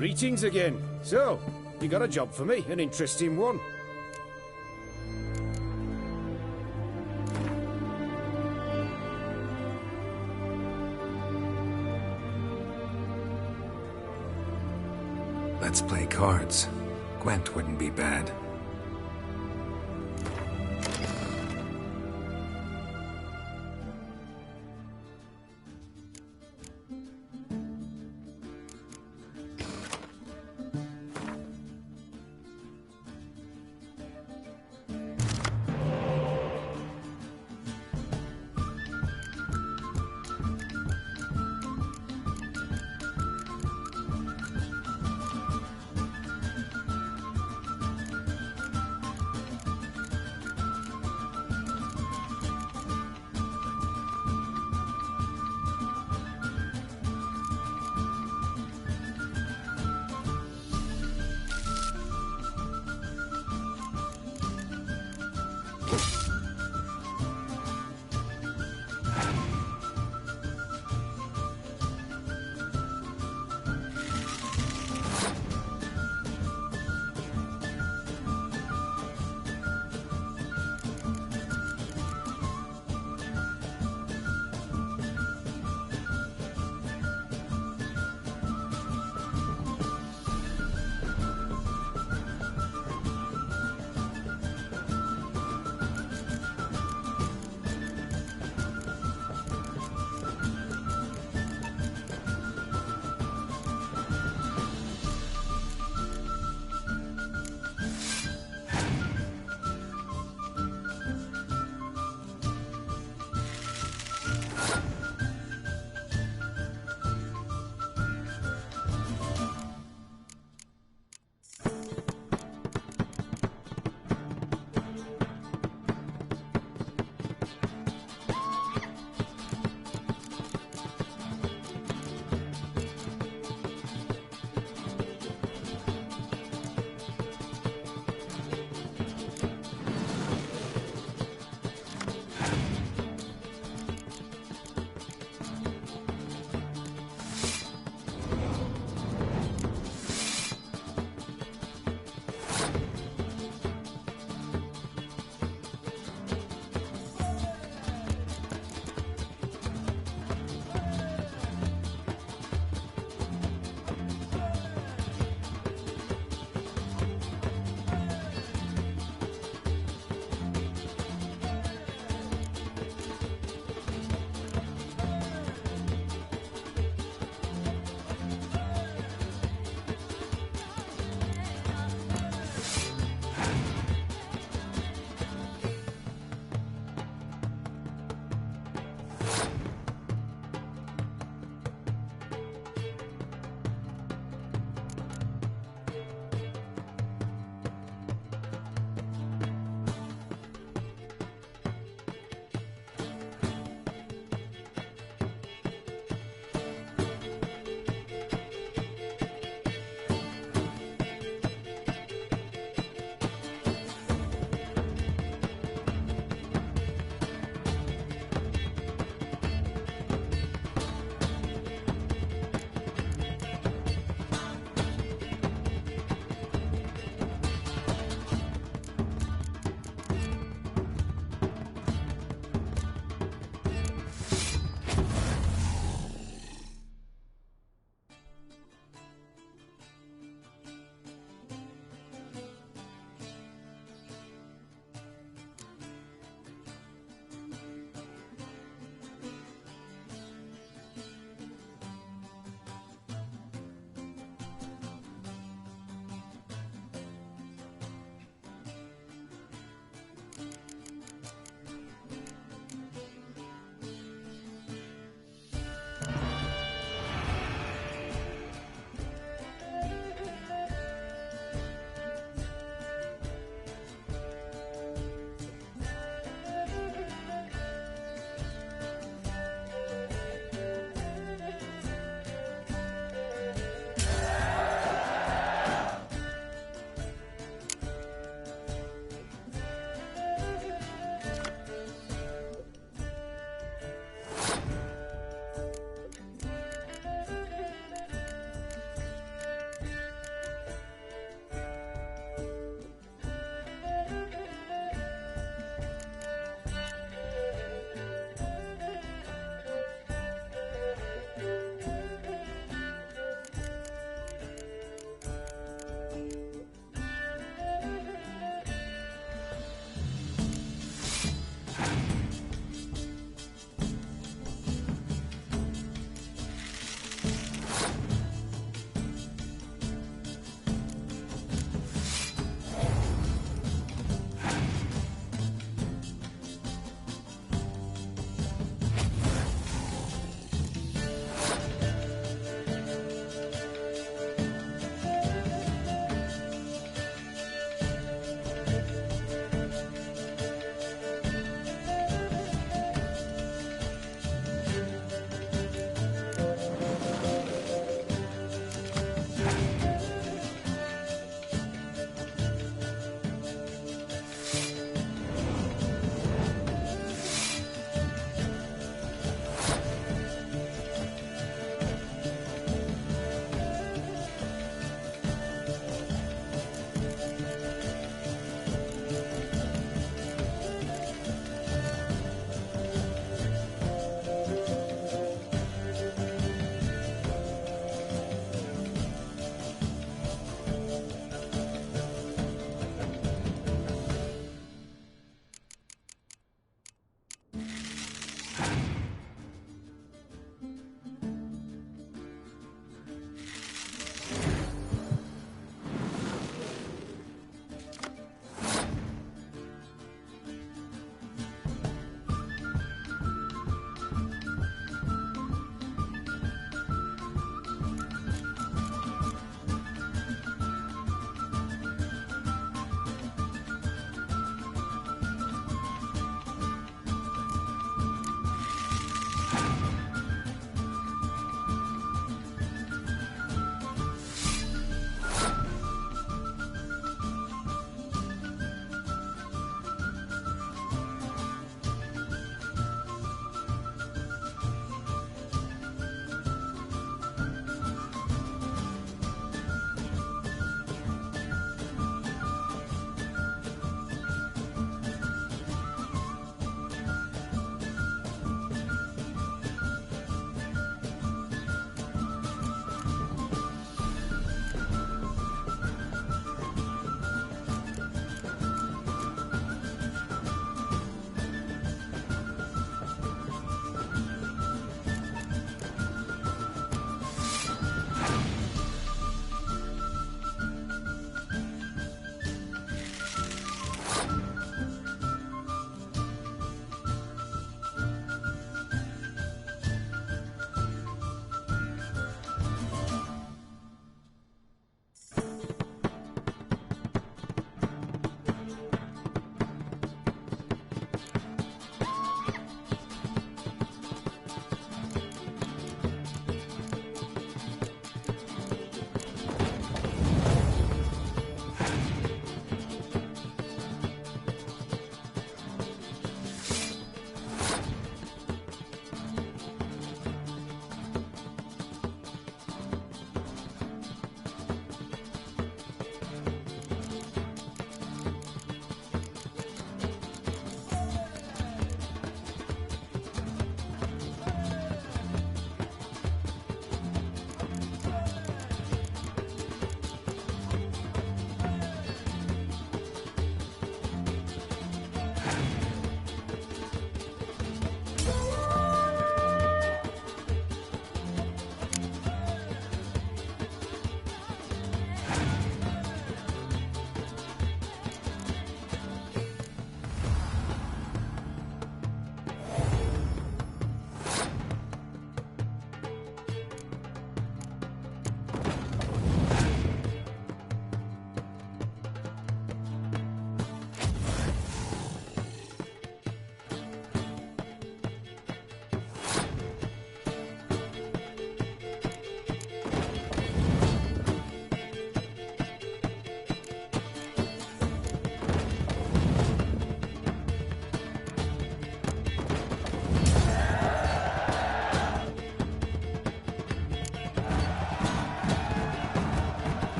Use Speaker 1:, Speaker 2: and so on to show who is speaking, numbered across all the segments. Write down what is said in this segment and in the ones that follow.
Speaker 1: Greetings again. So, you got a job for me, an interesting one.
Speaker 2: Let's play cards. Gwent wouldn't be bad.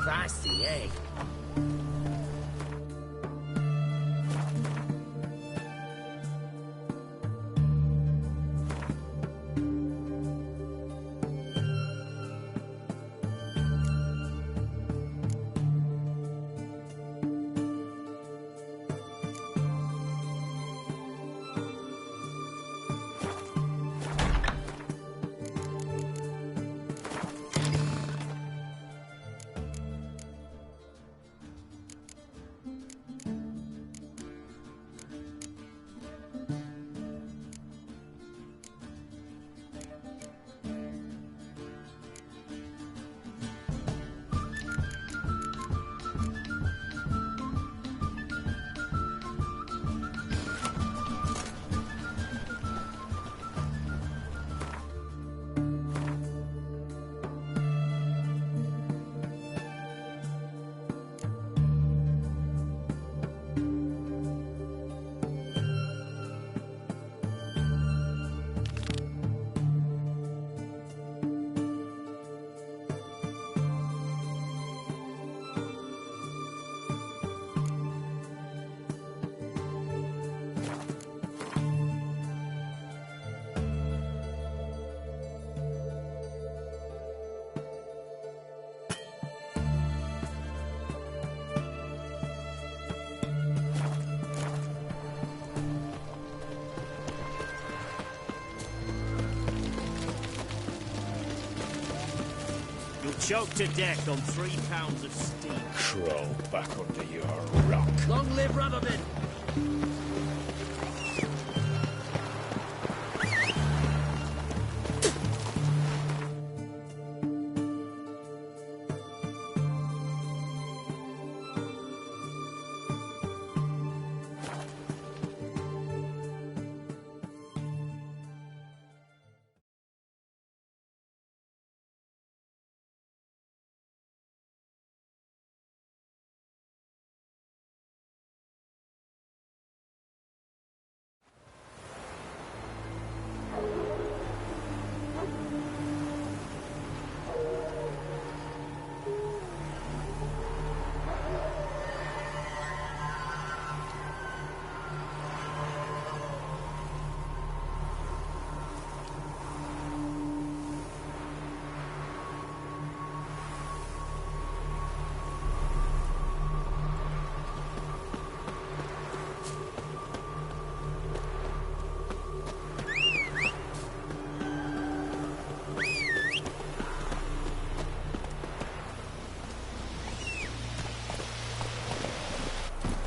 Speaker 3: Feisty, eh? Choked to death on 3 pounds of steam.
Speaker 1: Crawl back under your rock.
Speaker 3: Long live Rubberman!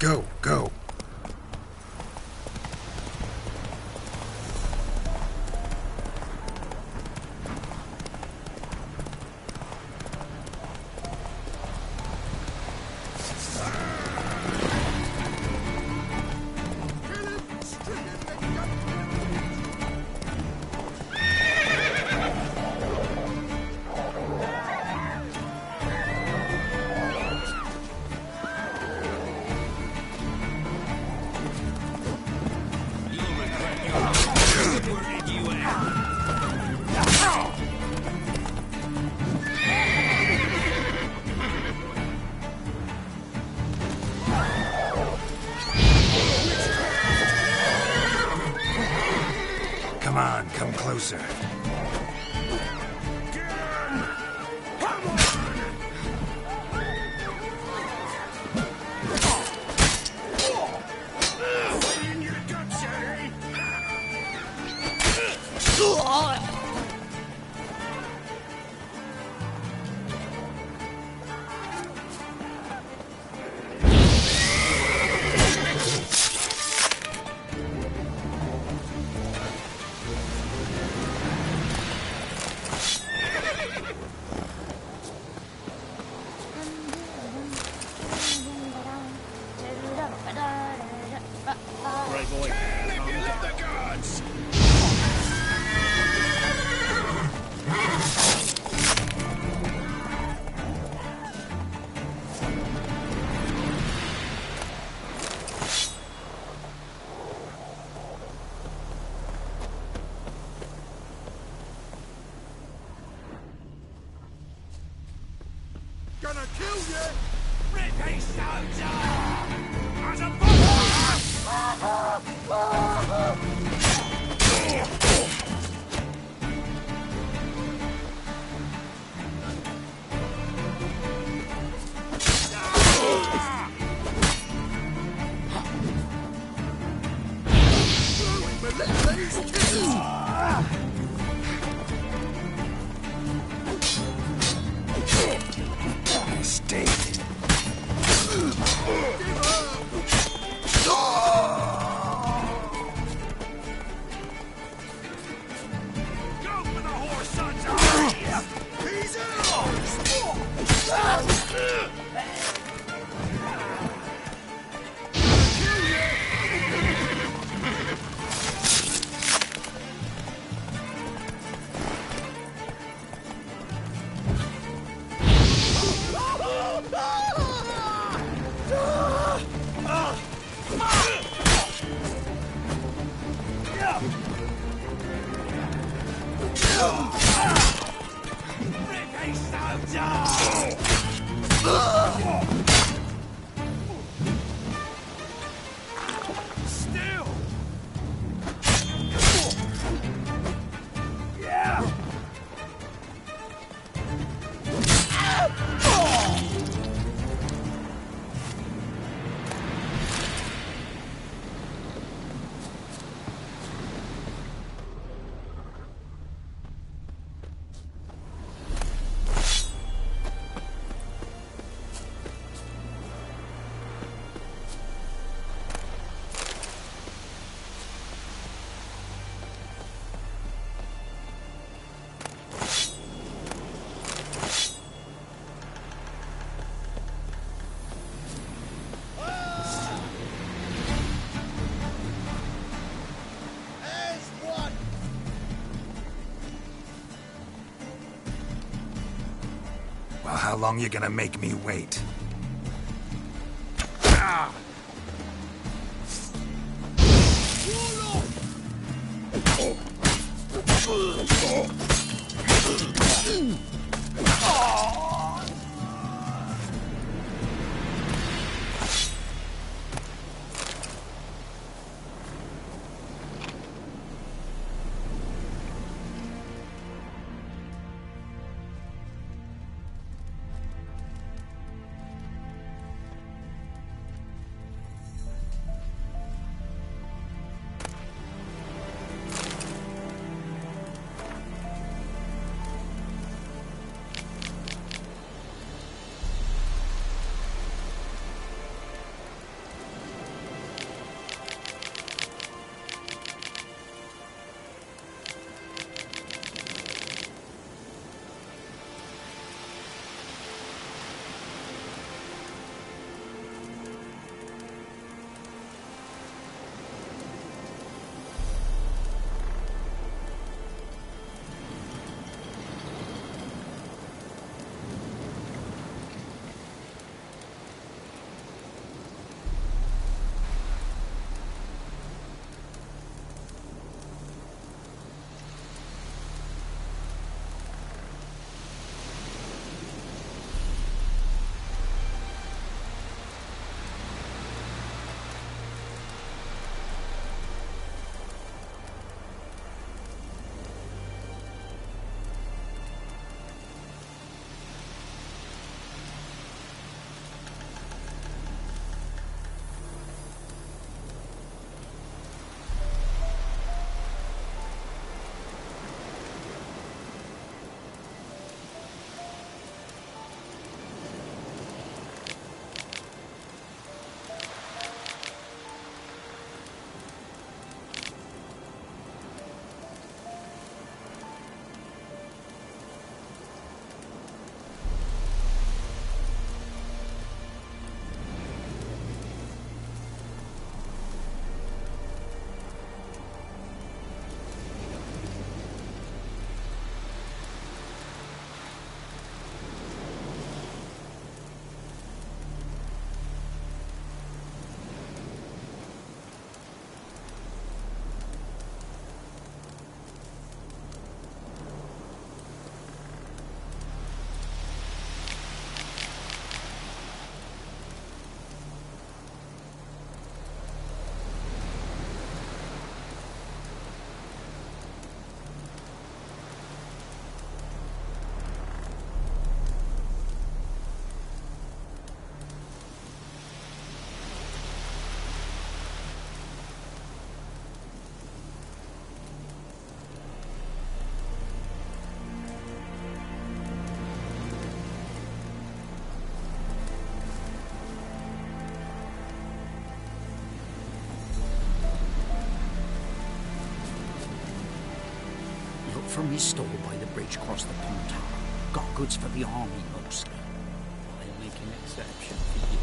Speaker 2: Go, go. Come on, come closer.
Speaker 3: boy.
Speaker 2: If
Speaker 3: Calm
Speaker 2: you love
Speaker 3: down.
Speaker 2: the gods!
Speaker 3: Gonna kill you! Rip his soldier! As a bomb!
Speaker 2: Stay.
Speaker 3: Go for the horse, sons of
Speaker 2: He's ours!
Speaker 3: Rip his soldier! Still! Yeah!
Speaker 2: Well, how long you gonna make me wait?
Speaker 4: from his store by the bridge across the pond. Got goods for the army mostly. I'll make an exception for you.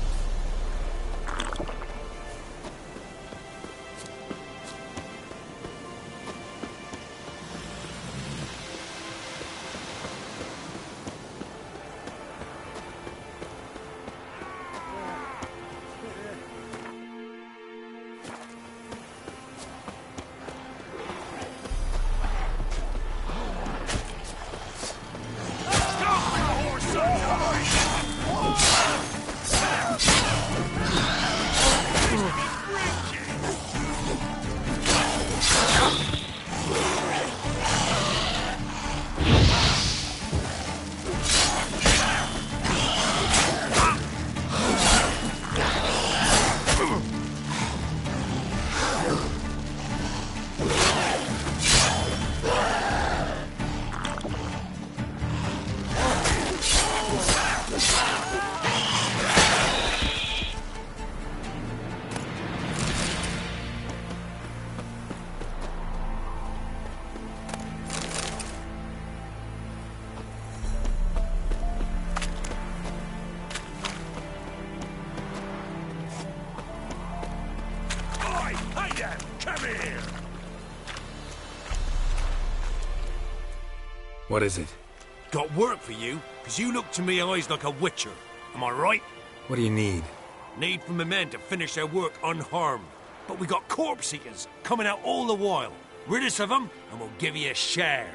Speaker 2: What is it?
Speaker 3: Got work for you, because you look to me eyes like a witcher. Am I right?
Speaker 2: What do you need?
Speaker 3: Need from the men to finish their work unharmed. But we got corpse eaters coming out all the while. Rid us of them, and we'll give you a share.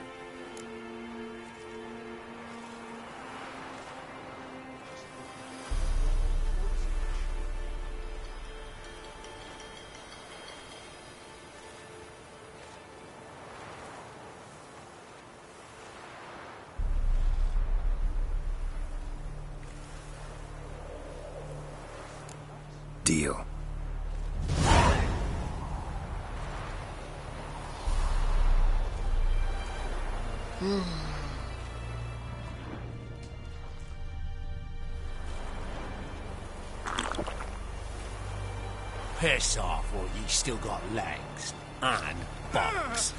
Speaker 2: Deal.
Speaker 3: Piss off, or ye still got legs. And box.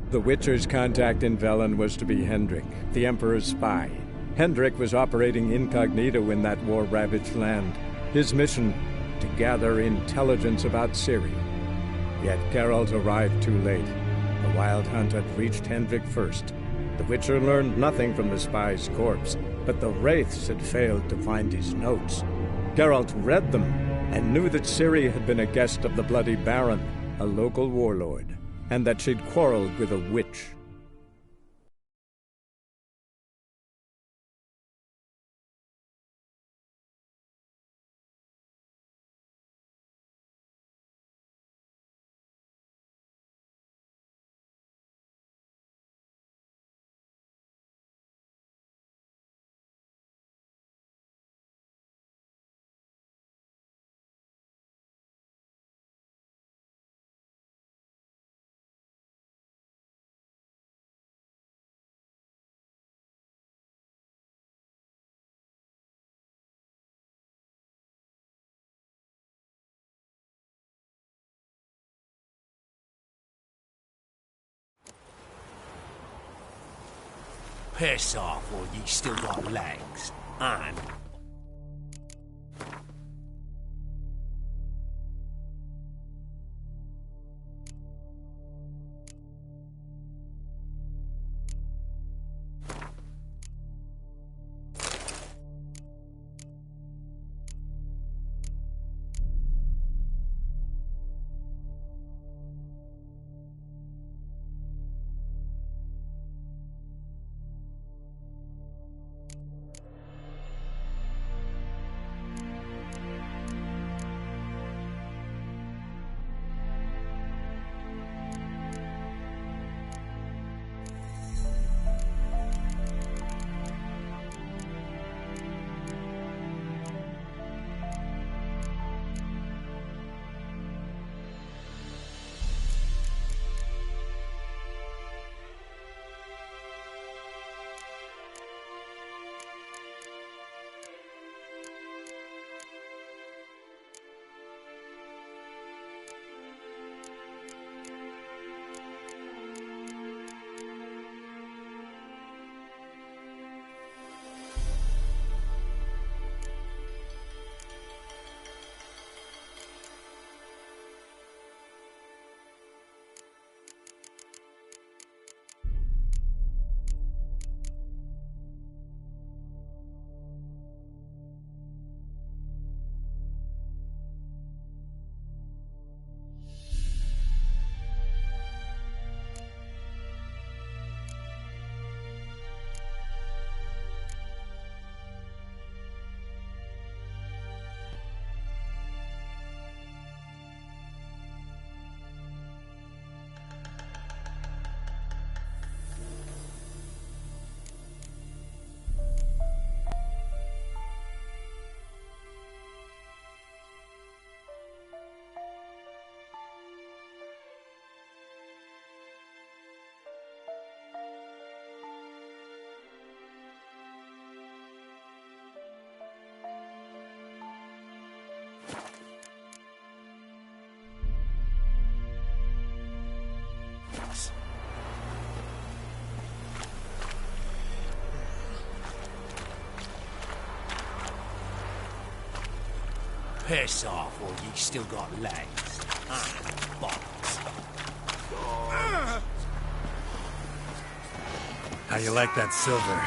Speaker 5: The Witcher's contact in Velen was to be Hendrik, the Emperor's spy. Hendrik was operating incognito in that war-ravaged land. His mission, to gather intelligence about Ciri. Yet Geralt arrived too late. The Wild Hunt had reached Hendrik first. The Witcher learned nothing from the spy's corpse, but the Wraiths had failed to find his notes. Geralt read them and knew that Ciri had been a guest of the Bloody Baron, a local warlord, and that she'd quarreled with a witch.
Speaker 3: Piss off, or ye still got legs. And... Piss off, or ye still got legs. And bollocks.
Speaker 2: How you like that silver?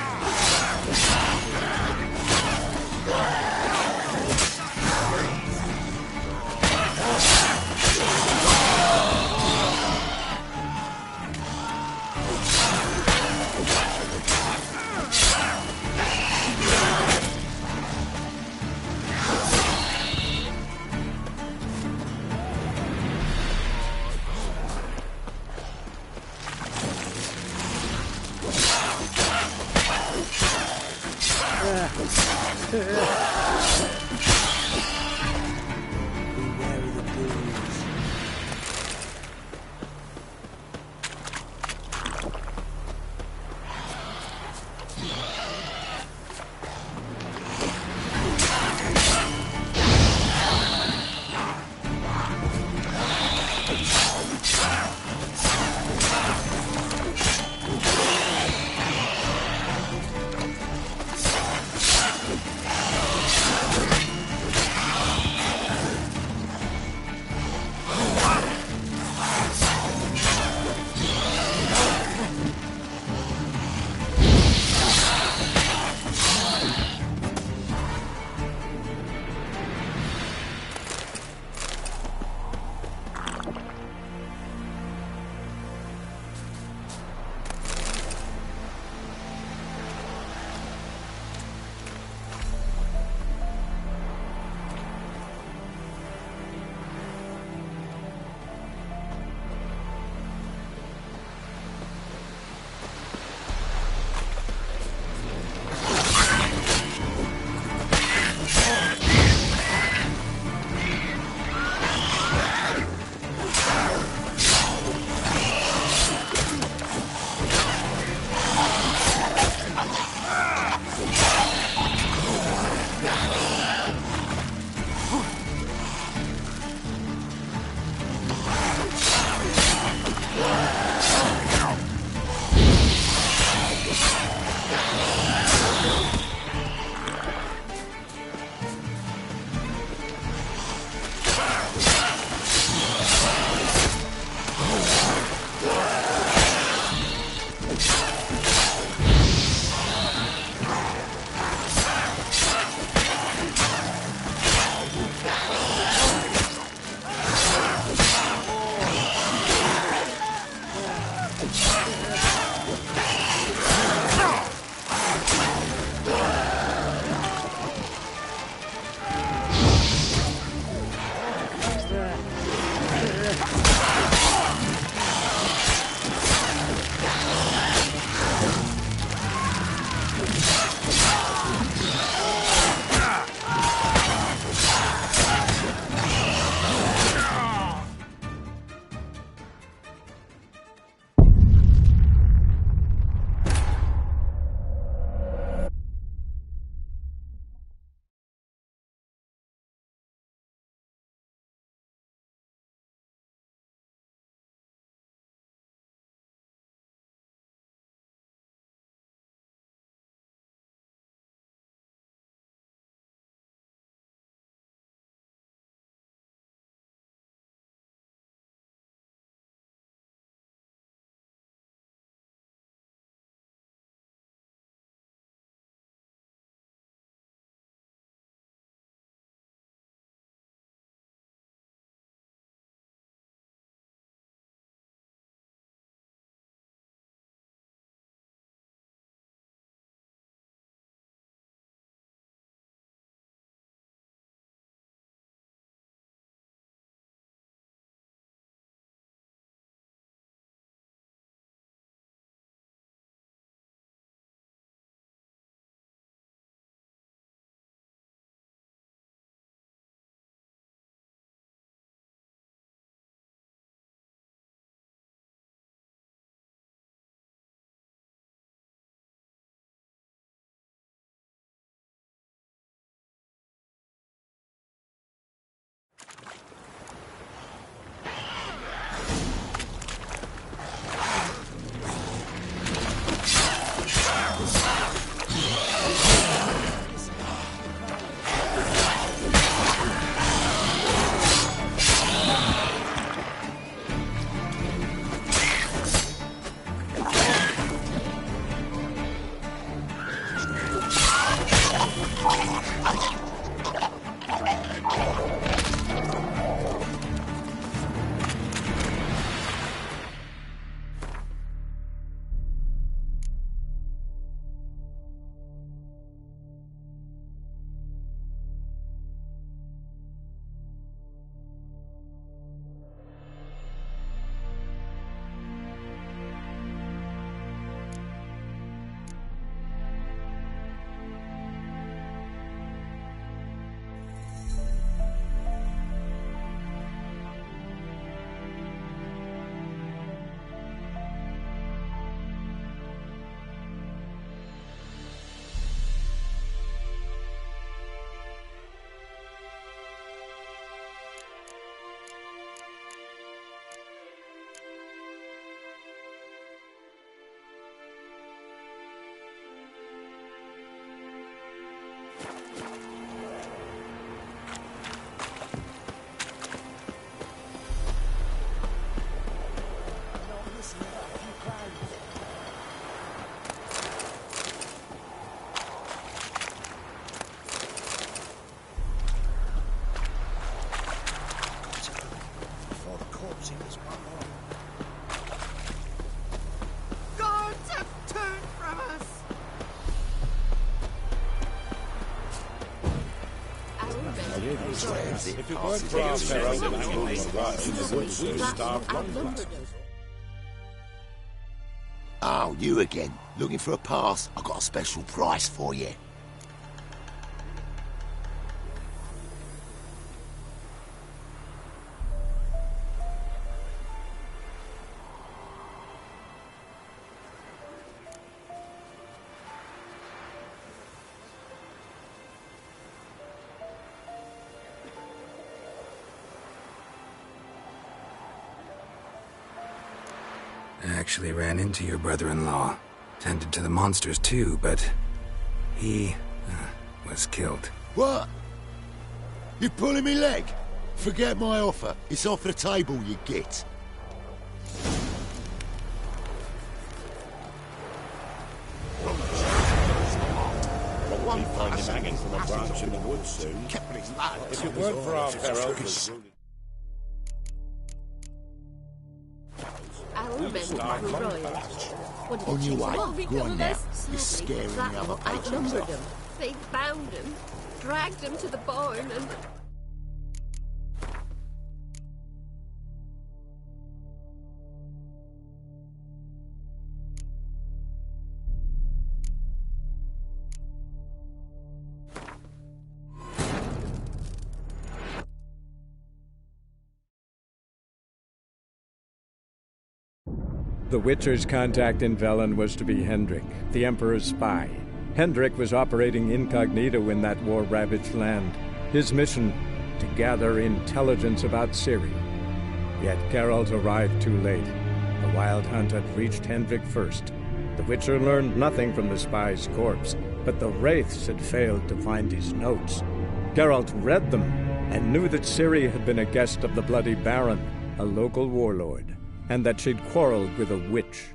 Speaker 1: If it weren't for our Herald and the woods, we'd starve longer.
Speaker 6: Oh, you again. Looking for a pass? I've got a special price for you.
Speaker 2: I actually ran into your brother-in-law. Tended to the monsters too, but he was killed.
Speaker 6: What? You pulling me leg? Forget my offer. It's off the table, you git.
Speaker 1: Probably find him hanging from a branch in the woods soon. If it weren't for our Herald,
Speaker 7: Our men were royal.
Speaker 6: On your way.
Speaker 7: What have
Speaker 6: Go on
Speaker 7: become
Speaker 6: now.
Speaker 7: of us?
Speaker 6: You're
Speaker 7: Sadly,
Speaker 6: scaring the
Speaker 7: that
Speaker 6: other
Speaker 7: lot
Speaker 6: patrons
Speaker 7: outnumbered
Speaker 6: off.
Speaker 7: them. They bound him, dragged him to the barn, and...
Speaker 5: The Witcher's contact in Velen was to be Hendrik, the Emperor's spy. Hendrik was operating incognito in that war-ravaged land. His mission, to gather intelligence about Ciri. Yet Geralt arrived too late. The Wild Hunt had reached Hendrik first. The Witcher learned nothing from the spy's corpse, but the Wraiths had failed to find his notes. Geralt read them, and knew that Ciri had been a guest of the Bloody Baron, a local warlord, and that she'd quarreled with a witch.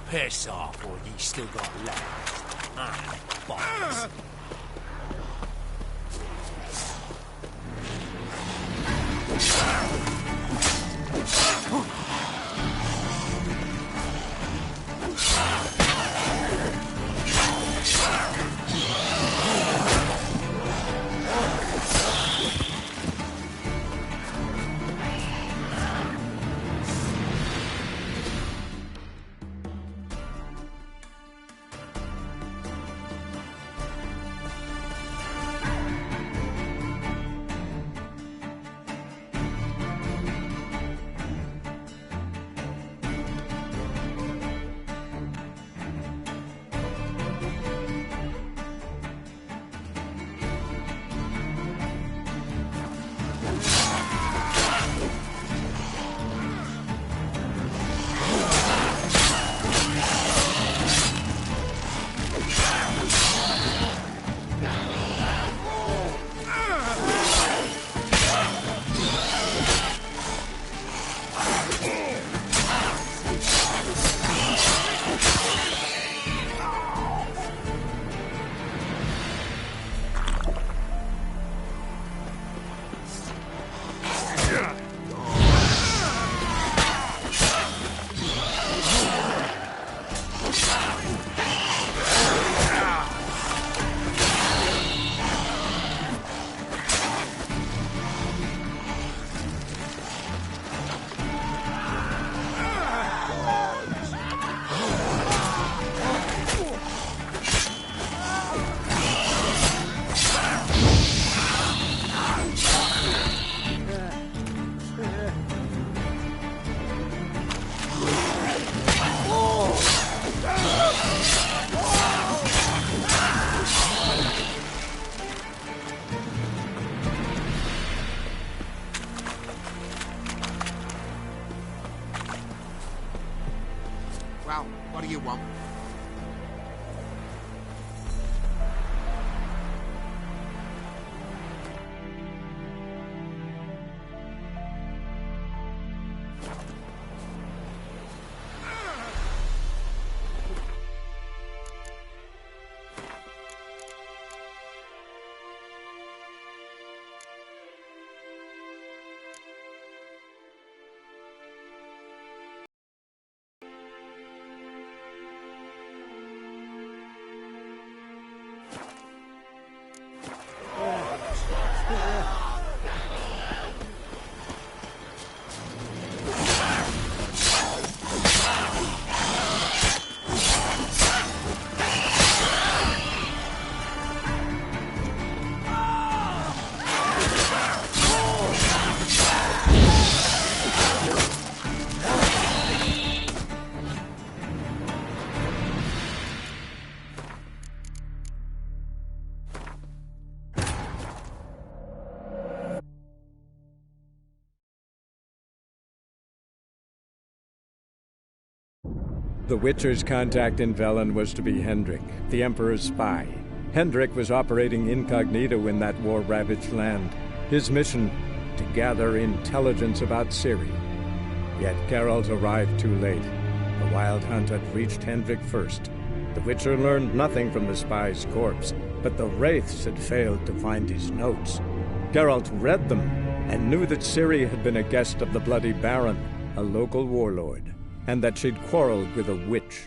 Speaker 3: Piss off, or ye still got left. Ah, bollocks.
Speaker 8: Well, what do you want?
Speaker 5: The Witcher's contact in Velen was to be Hendrik, the Emperor's spy. Hendrik was operating incognito in that war-ravaged land. His mission, to gather intelligence about Ciri. Yet Geralt arrived too late. The Wild Hunt had reached Hendrik first. The Witcher learned nothing from the spy's corpse, but the Wraiths had failed to find his notes. Geralt read them, and knew that Ciri had been a guest of the Bloody Baron, a local warlord, and that she'd quarreled with a witch.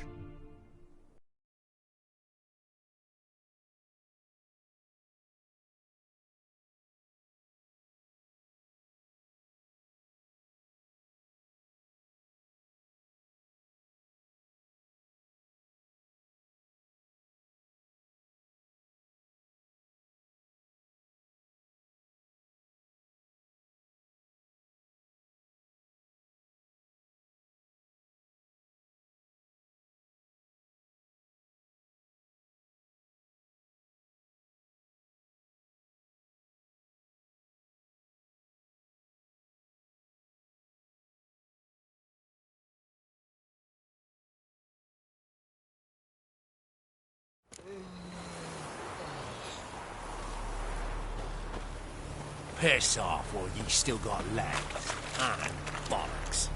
Speaker 3: Piss off while ye still got legs. And bollocks.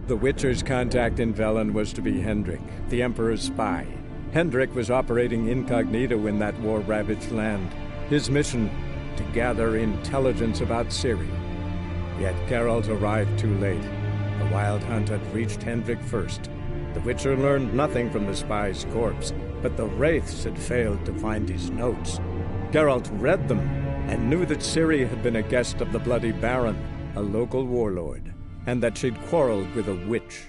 Speaker 5: The Witcher's contact in Velen was to be Hendrik, the Emperor's spy. Hendrik was operating incognito in that war-ravaged land. His mission, to gather intelligence about Ciri. Yet Geralt arrived too late. The Wild Hunt had reached Hendrik first. The Witcher learned nothing from the spy's corpse, but the Wraiths had failed to find his notes. Geralt read them, and knew that Ciri had been a guest of the Bloody Baron, a local warlord, and that she'd quarreled with a witch.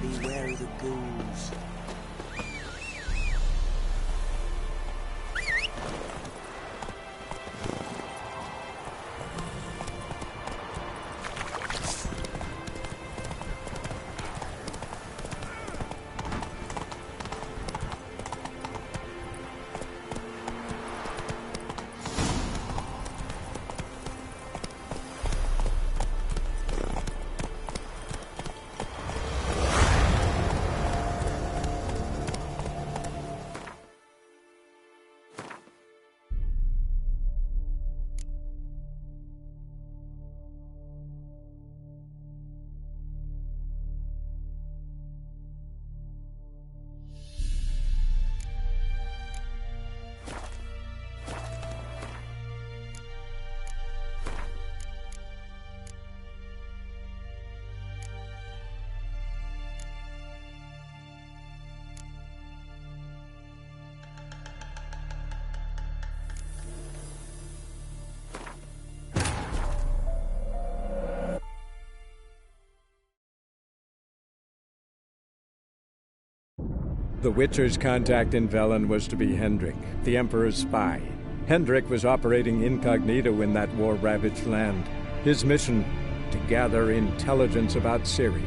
Speaker 4: Beware the ghouls.
Speaker 5: The Witcher's contact in Velen was to be Hendrik, the Emperor's spy. Hendrik was operating incognito in that war-ravaged land. His mission, to gather intelligence about Ciri.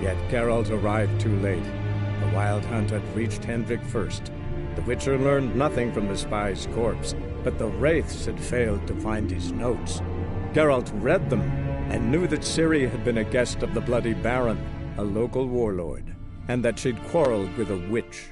Speaker 5: Yet Geralt arrived too late. The Wild Hunt had reached Hendrik first. The Witcher learned nothing from the spy's corpse, but the Wraiths had failed to find his notes. Geralt read them and knew that Ciri had been a guest of the Bloody Baron, a local warlord, and that she'd quarreled with a witch.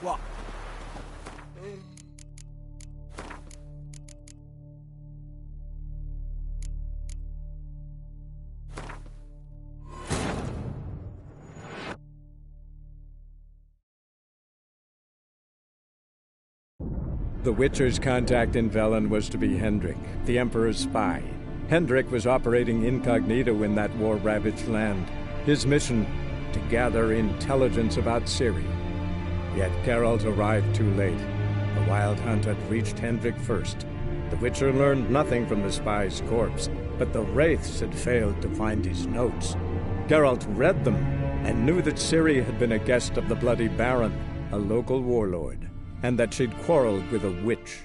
Speaker 4: What?
Speaker 5: The Witcher's contact in Velen was to be Hendrik, the Emperor's spy. Hendrik was operating incognito in that war-ravaged land. His mission, to gather intelligence about Ciri. Yet Geralt arrived too late. The Wild Hunt had reached Hendrik first. The Witcher learned nothing from the spy's corpse, but the Wraiths had failed to find his notes. Geralt read them and knew that Ciri had been a guest of the Bloody Baron, a local warlord, and that she'd quarreled with a witch.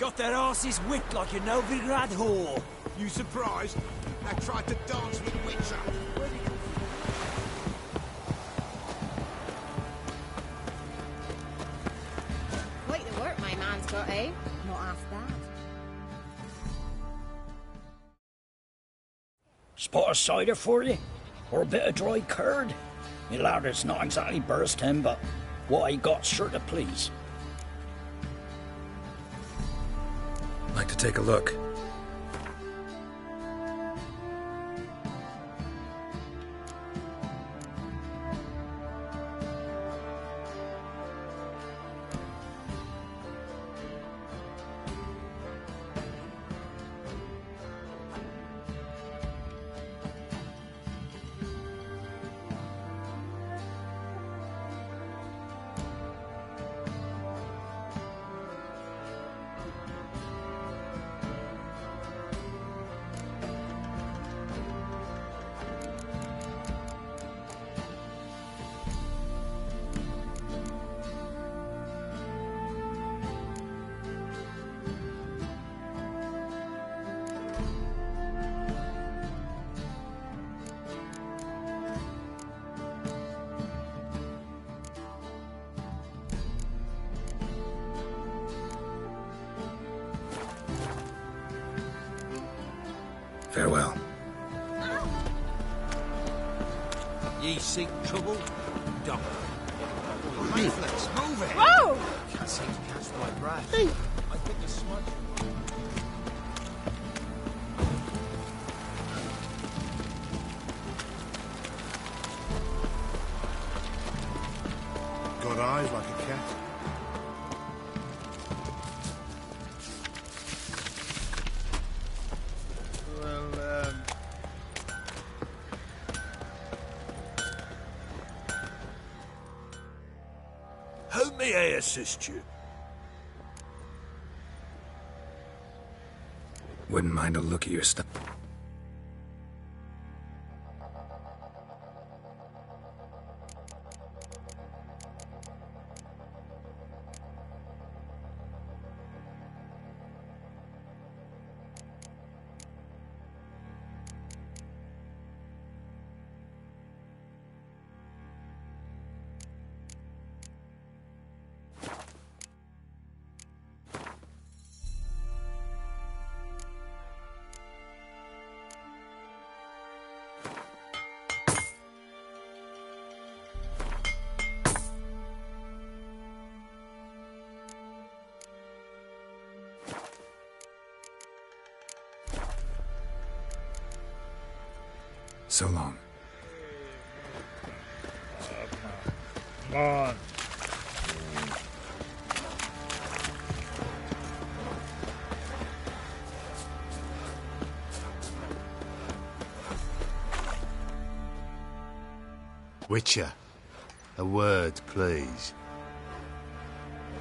Speaker 4: Got their asses whipped like a Novigrad whore.
Speaker 6: You surprised? They tried to dance with Witcher.
Speaker 7: Quite the work my man's got, eh? Not half bad.
Speaker 4: Spot of cider for you? Or a bit of dry curd? Me larder's not exactly bursting, but what I got's sure to please.
Speaker 2: Like to take a look. Farewell.
Speaker 3: Ye seek trouble? Don't.
Speaker 6: Leaflets, move it!
Speaker 7: Whoa!
Speaker 6: Can't seem to catch my breath. I think the smudge... Got eyes like a cat.
Speaker 3: How may I assist you?
Speaker 2: Wouldn't mind a look at your stuff. So long.
Speaker 4: Come on.
Speaker 6: Witcher, a word, please.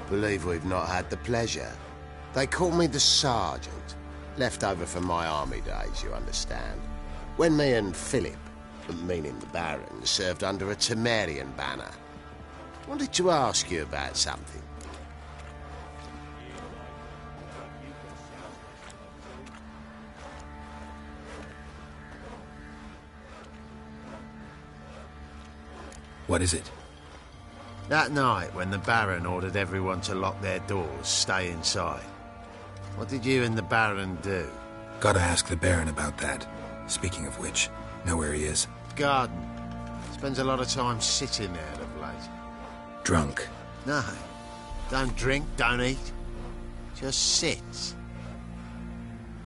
Speaker 6: Believe we've not had the pleasure. They call me the Sergeant. Left over from my army days, you understand. When me and Philip, meaning the Baron, served under a Temerian banner. Wanted to ask you about something.
Speaker 2: What is it?
Speaker 6: That night, when the Baron ordered everyone to lock their doors, stay inside. What did you and the Baron do?
Speaker 2: Gotta ask the Baron about that. Speaking of which, know where he is?
Speaker 6: Garden. Spends a lot of time sitting there of late.
Speaker 2: Drunk.
Speaker 6: No. Don't drink, don't eat. Just sits.